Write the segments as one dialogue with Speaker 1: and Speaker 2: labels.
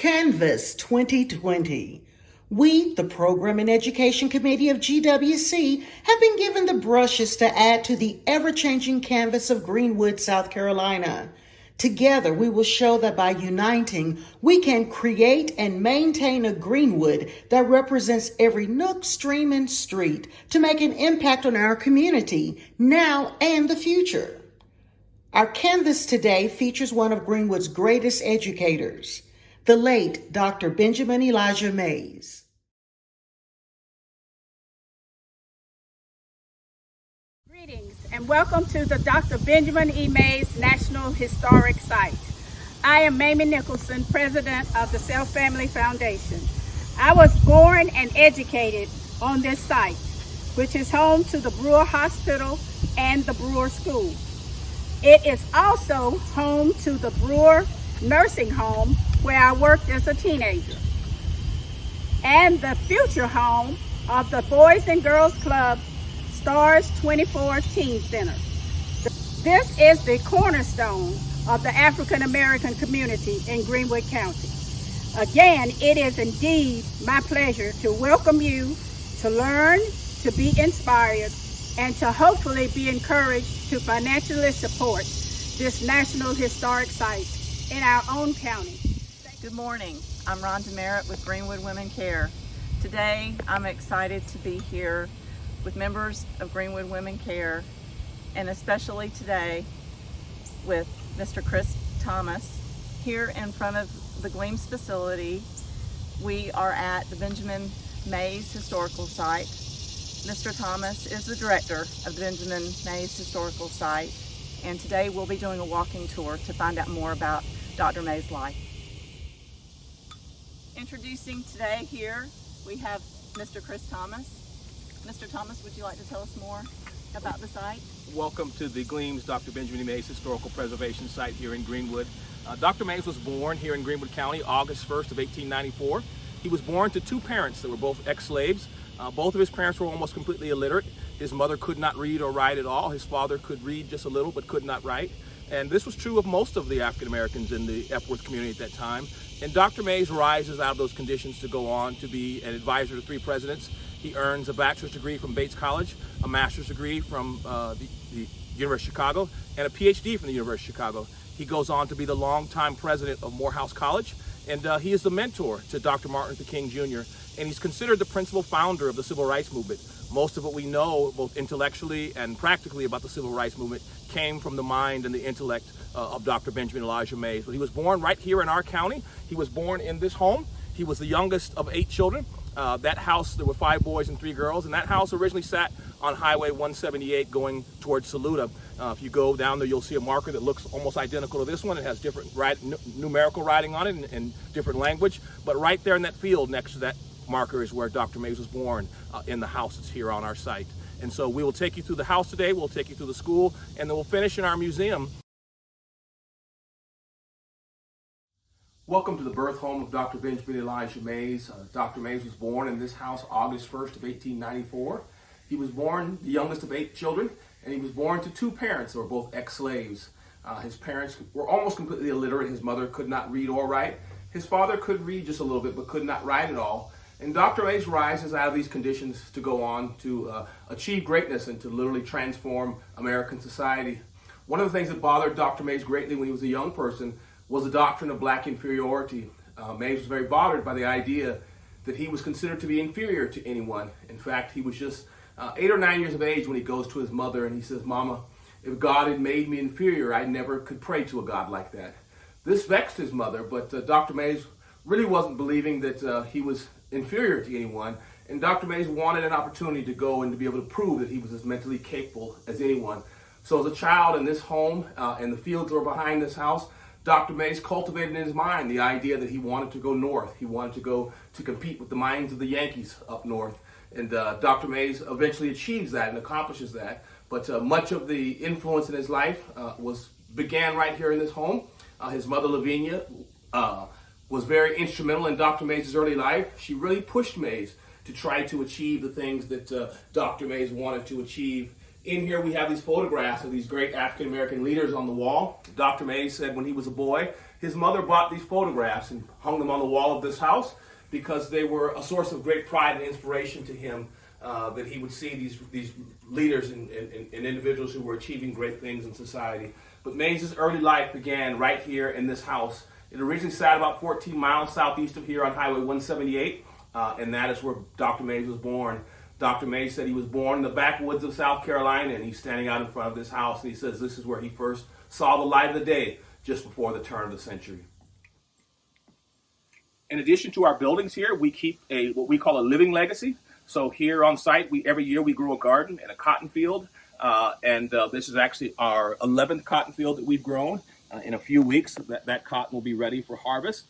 Speaker 1: Canvas 2020. We, the Program and Education Committee of GWC, have been given the brushes to add to the ever-changing canvas of Greenwood, South Carolina. Together, we will show that by uniting, we can create and maintain a Greenwood that represents every nook, stream, and street to make an impact on our community, now and the future. Our canvas today features one of Greenwood's greatest educators, the late Dr. Benjamin Elijah Mays.
Speaker 2: Greetings and welcome to the Dr. Benjamin E. Mays National Historic Site. I am Mamie Nicholson, president of the Self Family Foundation. I was born and educated on this site, which is home to the Brewer Hospital and the Brewer School. It is also home to the Brewer Nursing Home, where I worked as a teenager, and the future home of the Boys and Girls Club Stars 24 Teen Center. This is the cornerstone of the African American community in Greenwood County. Again, it is indeed my pleasure to welcome you to learn, to be inspired, and to hopefully be encouraged to financially support this National Historic Site in our own county.
Speaker 3: Good morning. I'm Rhonda Merritt with Greenwood Women Care. Today, I'm excited to be here with members of Greenwood Women Care, and especially today with Mr. Chris Thomas here in front of the Gleams facility. We are at the Benjamin Mays Historical Site. Mr. Thomas is the director of the Benjamin Mays Historical Site, and today we'll be doing a walking tour to find out more about Dr. Mays' life. Introducing today here, we have Mr. Chris Thomas. Mr. Thomas, would you like to tell us more about the site?
Speaker 4: Welcome to the Gleams Dr. Benjamin Mays Historical Preservation Site here in Greenwood. Dr. Mays was born here in Greenwood County August 1st of 1894. He was born to two parents that were both ex-slaves. Both of his parents were almost completely illiterate. His mother could not read or write at all. His father could read just a little but could not write. And this was true of most of the African Americans in the Epworth community at that time. And Dr. Mays rises out of those conditions to go on to be an advisor to three presidents. He earns a bachelor's degree from Bates College, a master's degree from the University of Chicago, and a PhD from the University of Chicago. He goes on to be the longtime president of Morehouse College, and he is the mentor to Dr. Martin Luther King Jr., and he's considered the principal founder of the Civil Rights Movement. Most of what we know, both intellectually and practically, about the Civil Rights Movement came from the mind and the intellect of Dr. Benjamin Elijah Mays. But he was born right here in our county. He was born in this home. He was the youngest of 8 children. That house, there were 5 boys and 3 girls, and that house originally sat on Highway 178 going towards Saluda. If you go down there, you'll see a marker that looks almost identical to this one. It has different numerical writing on it and different language, but right there in that field next to that marker is where Dr. Mays was born, in the house that's here on our site. And so we will take you through the house today, we'll take you through the school, and then we'll finish in our museum. Welcome to the birth home of Dr. Benjamin Elijah Mays. Dr. Mays was born in this house August 1st of 1894. He was born the youngest of 8 children, and he was born to 2 parents that were both ex-slaves. His parents were almost completely illiterate. His mother could not read or write. His father could read just a little bit, but could not write at all. And Dr. Mays rises out of these conditions to go on to achieve greatness and to literally transform American society. One of the things that bothered Dr. Mays greatly when he was a young person was the doctrine of black inferiority. Mays was very bothered by the idea that he was considered to be inferior to anyone. In fact, he was just 8 or 9 years of age when he goes to his mother and he says, "Mama, if God had made me inferior, I never could pray to a God like that." This vexed his mother, but Dr. Mays really wasn't believing that he was inferior to anyone, and Dr. Mays wanted an opportunity to go and to be able to prove that he was as mentally capable as anyone. So as a child in this home, and the fields that were behind this house, Dr. Mays cultivated in his mind the idea that he wanted to go north. He wanted to go to compete with the minds of the Yankees up north. And Dr. Mays eventually achieves that and accomplishes that. But much of the influence in his life began right here in this home. His mother, Lavinia, was very instrumental in Dr. Mays' early life. She really pushed Mays to try to achieve the things that Dr. Mays wanted to achieve. In here we have these photographs of these great African American leaders on the wall. Dr. Mays said when he was a boy, His mother bought these photographs and hung them on the wall of this house because they were a source of great pride and inspiration to him, that he would see these leaders and individuals who were achieving great things in society. But Mays' early life began right here in this house. It originally sat about 14 miles southeast of here on Highway 178, and that is where Dr. Mays was born. Dr. Mays said he was born in the backwoods of South Carolina, and he's standing out in front of this house, and he says this is where he first saw the light of the day, just before the turn of the century. In addition to our buildings here, we keep what we call a living legacy. So here on site, every year we grow a garden and a cotton field, and this is actually our 11th cotton field that we've grown. In a few weeks, that cotton will be ready for harvest.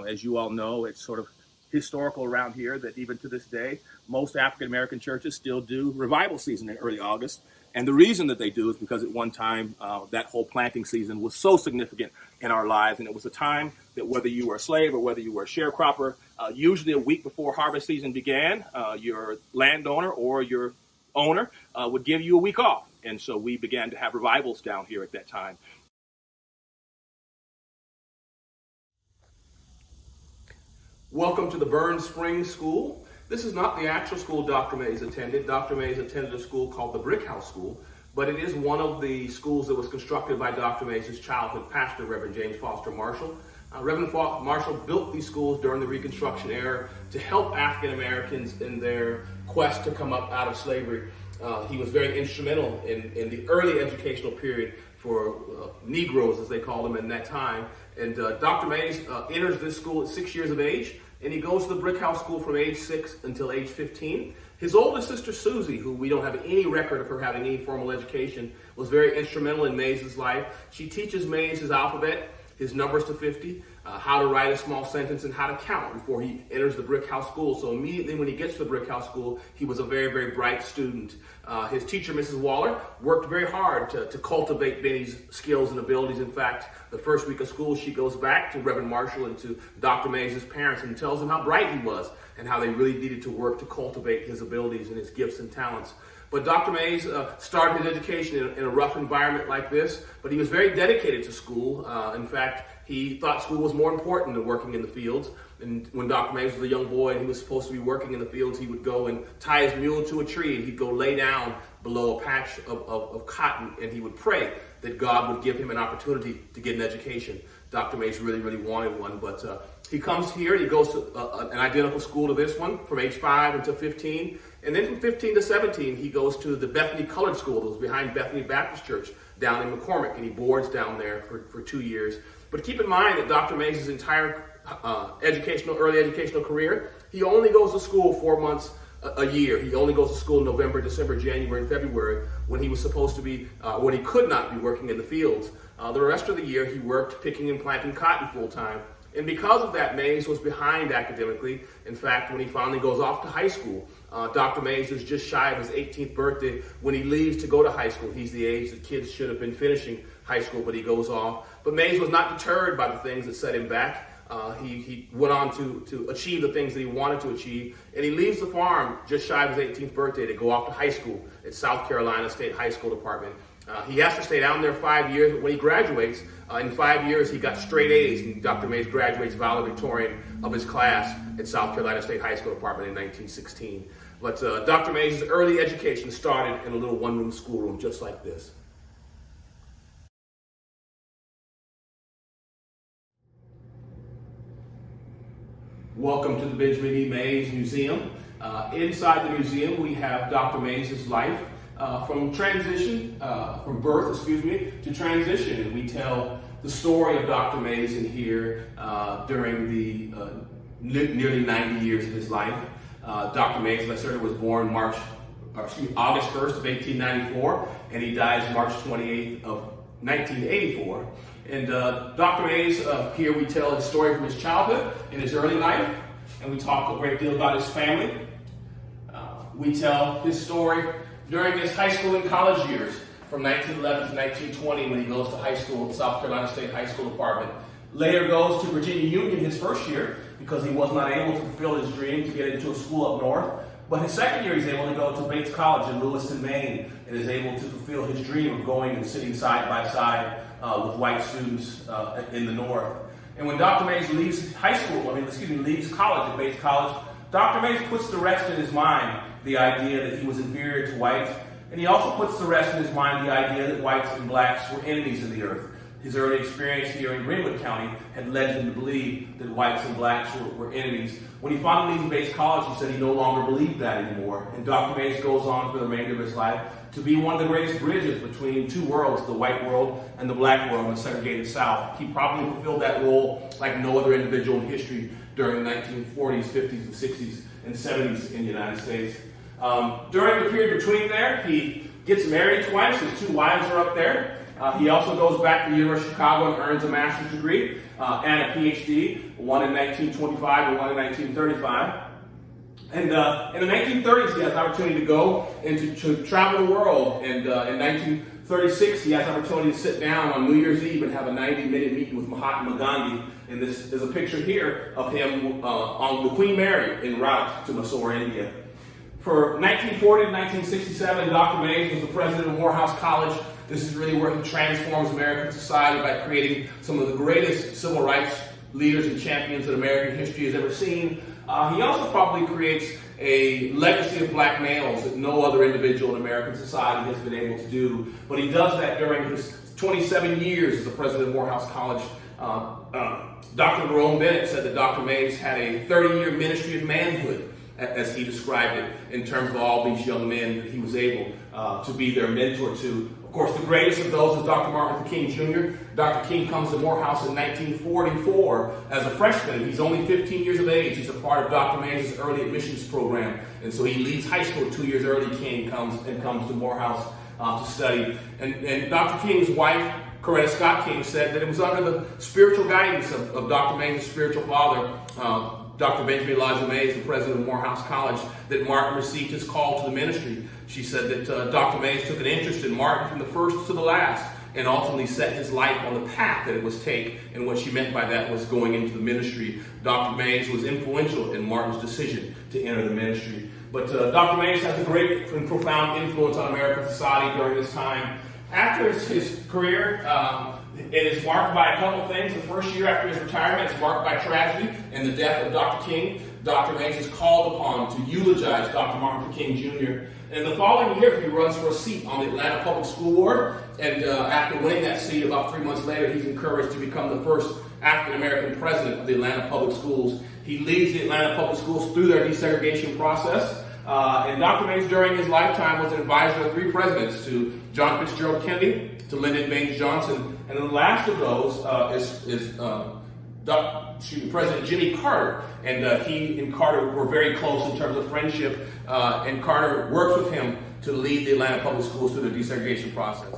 Speaker 4: As you all know, it's sort of historical around here that even to this day, most African-American churches still do revival season in early August. And the reason that they do is because at one time, that whole planting season was so significant in our lives. And it was a time that whether you were a slave or whether you were a sharecropper, usually a week before harvest season began, your landowner or your owner would give you a week off. And so we began to have revivals down here at that time. Welcome to the Burn Springs School. This is not the actual school Dr. Mays attended. Dr. Mays attended a school called the Brick House School, but it is one of the schools that was constructed by Dr. Mays' childhood pastor, Reverend James Foster Marshall. Reverend Marshall built these schools during the Reconstruction era to help African Americans in their quest to come up out of slavery. He was very instrumental in the early educational period for Negroes, as they called them in that time. And Dr. Mays enters this school at 6 years of age, and he goes to the Brick House School from age 6 until age 15. His oldest sister, Susie, who we don't have any record of her having any formal education, was very instrumental in Mays' life. She teaches Mays his alphabet, his numbers to 50, how to write a small sentence, and how to count before he enters the Brick House School. So immediately when he gets to the Brick House School, he was a very, very bright student. His teacher, Mrs. Waller, worked very hard to cultivate Benny's skills and abilities. In fact, the first week of school, she goes back to Reverend Marshall and to Dr. Mays' parents and tells them how bright he was and how they really needed to work to cultivate his abilities and his gifts and talents. But Dr. Mays started his education in a rough environment like this, but he was very dedicated to school. In fact, he thought school was more important than working in the fields. And when Dr. Mays was a young boy and he was supposed to be working in the fields, he would go and tie his mule to a tree, and he'd go lay down below a patch of cotton, and he would pray that God would give him an opportunity to get an education. Dr. Mays really, really wanted one, but he comes here and he goes to an identical school to this one from age 5 until 15. And then from 15 to 17, he goes to the Bethany Colored School that was behind Bethany Baptist Church down in McCormick, and he boards down there for 2 years. But keep in mind that Dr. Mays' entire early educational career, he only goes to school 4 months a year. He only goes to school in November, December, January, and February when he was supposed to be, when he could not be working in the fields. The rest of the year, he worked picking and planting cotton full time. And because of that, Mays was behind academically. In fact, when he finally goes off to high school, Dr. Mays is just shy of his 18th birthday when he leaves to go to high school. He's the age that kids should have been finishing high school, but he goes off. But Mays was not deterred by the things that set him back. He went on to achieve the things that he wanted to achieve, and he leaves the farm just shy of his 18th birthday to go off to high school at South Carolina State High School Department. He has to stay down there 5 years, but when he graduates, in 5 years he got straight A's, and Dr. Mays graduates valedictorian of his class at South Carolina State High School Department in 1916. But Dr. Mays' early education started in a little one-room schoolroom just like this. Welcome to the Benjamin E. Mays Museum. Inside the museum, we have Dr. Mays' life from birth, to transition. And we tell the story of Dr. Mays in here during the nearly 90 years of his life. Dr. Mays, as I said, was born August 1st of 1894, and he dies March 28th of 1984. And Dr. Mays, here we tell his story from his childhood and his early life, and we talk a great deal about his family. We tell his story during his high school and college years, from 1911 to 1920 when he goes to high school at South Carolina State High School Department. Later goes to Virginia Union his first year because he was not able to fulfill his dream to get into a school up north. But his second year, he's able to go to Bates College in Lewiston, Maine, and is able to fulfill his dream of going and sitting side by side with white students in the North. And when Dr. Mays leaves leaves college at Bates College, Dr. Mays puts to rest in his mind the idea that he was inferior to whites, and he also puts to rest in his mind the idea that whites and blacks were enemies of the earth. His early experience here in Greenwood County had led him to believe that whites and blacks were enemies. When he finally leaves Bates College, he said he no longer believed that anymore. And Dr. Mays goes on for the remainder of his life to be one of the greatest bridges between two worlds, the white world and the black world in the segregated South. He probably fulfilled that role like no other individual in history during the 1940s, 50s, and 60s, and 70s in the United States. During the period between there, he gets married twice. His two wives are up there. He also goes back to the University of Chicago and earns a master's degree and a PhD, one in 1925 and one in 1935. And in the 1930s, he has the opportunity to go and to travel the world. And in 1936, he has the opportunity to sit down on New Year's Eve and have a 90-minute meeting with Mahatma Gandhi. And this is a picture here of him on the Queen Mary en route to Mysore, India. For 1940 to 1967, Dr. Mays was the president of Morehouse College. This is really where he transforms American society by creating some of the greatest civil rights leaders and champions that American history has ever seen. He also probably creates a legacy of black males that no other individual in American society has been able to do. But he does that during his 27 years as the president of Morehouse College. Dr. Jerome Bennett said that Dr. Mays had a 30-year ministry of manhood, as he described it, in terms of all these young men that he was able to be their mentor to. Of course, the greatest of those is Dr. Martin Luther King Jr. Dr. King comes to Morehouse in 1944 as a freshman. He's only 15 years of age. He's a part of Dr. Mays' early admissions program. And so he leaves high school 2 years early. King comes to Morehouse to study. And Dr. King's wife, Coretta Scott King, said that it was under the spiritual guidance of Dr. Mays' spiritual father, Dr. Benjamin Elijah Mays, the president of Morehouse College, that Martin received his call to the ministry. She said that Dr. Mays took an interest in Martin from the first to the last and ultimately set his life on the path that it was take. And what she meant by that was going into the ministry. Dr. Mays was influential in Martin's decision to enter the ministry. But Dr. Mays has a great and profound influence on American society during this time. After his career, it is marked by a couple things. The first year after his retirement is marked by tragedy and the death of Dr. King. Dr. Mays is called upon to eulogize Dr. Martin Luther King Jr. And the following year, he runs for a seat on the Atlanta Public School Board. And after winning that seat, about 3 months later, he's encouraged to become the first African-American president of the Atlanta Public Schools. He leads the Atlanta Public Schools through their desegregation process. And Dr. Mays, during his lifetime, was an advisor of 3 presidents, to John Fitzgerald Kennedy, to Lyndon Baines Johnson, and the last of those is President Jimmy Carter. And he and Carter were very close in terms of friendship, and Carter worked with him to lead the Atlanta Public Schools through the desegregation process.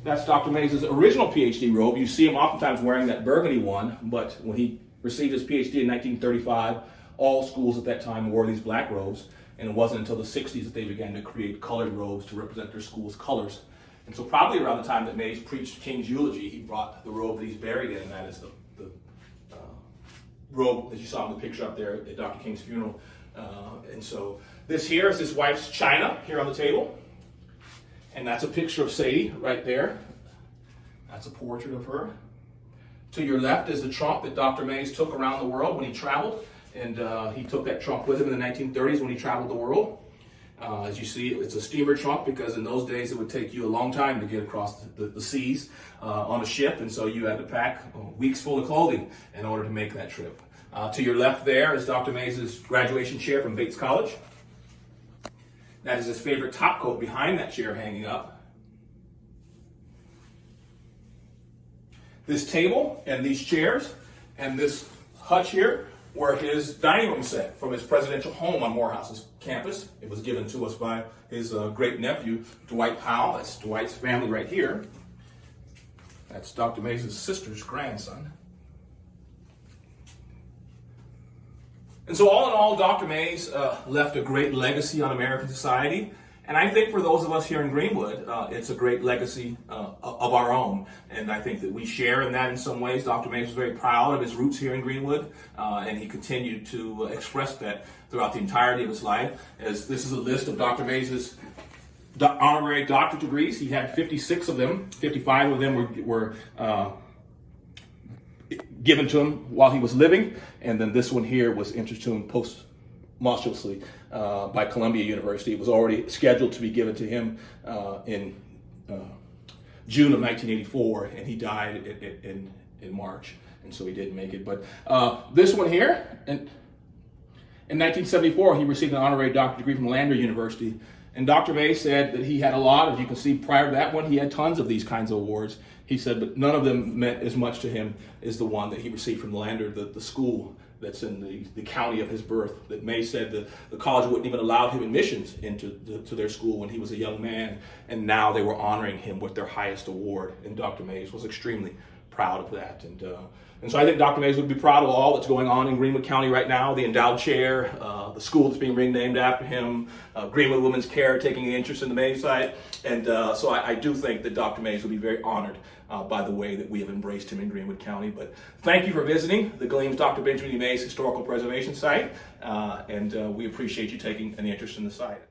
Speaker 4: That's Dr. Mays' original PhD robe. You see him oftentimes wearing that burgundy one, but when he received his PhD in 1935, all schools at that time wore these black robes, and it wasn't until the 60s that they began to create colored robes to represent their school's colors. And so probably around the time that Mays preached King's eulogy, he brought the robe that he's buried in, and that is the robe that you saw in the picture up there at Dr. King's funeral. And so this here is his wife's china here on the table. And that's a picture of Sadie right there. That's a portrait of her. To your left is the trunk that Dr. Mays took around the world when he traveled. And he took that trunk with him in the 1930s when he traveled the world. As you see, it's a steamer trunk because in those days it would take you a long time to get across the seas on a ship, and so you had to pack weeks full of clothing in order to make that trip. To your left there is Dr. Mays' graduation chair from Bates College. That is his favorite top coat behind that chair hanging up. This table and these chairs and this hutch here were his dining room set from his presidential home on Morehouse's campus. It was given to us by his great nephew, Dwight Powell. That's Dwight's family right here. That's Dr. Mays' sister's grandson. And so all in all, Dr. Mays left a great legacy on American society. And I think for those of us here in Greenwood, it's a great legacy of our own. And I think that we share in that in some ways. Dr. Mays was very proud of his roots here in Greenwood, and he continued to express that throughout the entirety of his life. As this is a list of Dr. Mays' honorary doctorate degrees. He had 56 of them. 55 of them were given to him while he was living, and then this one here was introduced to him posthumously by Columbia University. It was already scheduled to be given to him in June of 1984, and he died in March, and so he didn't make it. But this one here, in 1974, he received an honorary doctorate degree from Lander University. And Dr. May said that he had a lot, as you can see prior to that one, he had tons of these kinds of awards. He said, but none of them meant as much to him as the one that he received from Lander, the school that's in the county of his birth. That May said that the college wouldn't even allow him admissions into to their school when he was a young man, and now they were honoring him with their highest award. And Dr. Mays was extremely proud of that. And so I think Dr. Mays would be proud of all that's going on in Greenwood County right now, the endowed chair, the school that's being renamed after him, Greenwood Women's Care taking an interest in the Mays site. And so I do think that Dr. Mays will be very honored by the way that we have embraced him in Greenwood County. But thank you for visiting the Gleams Dr. Benjamin E. Mays Historical Preservation Site, and we appreciate you taking an interest in the site.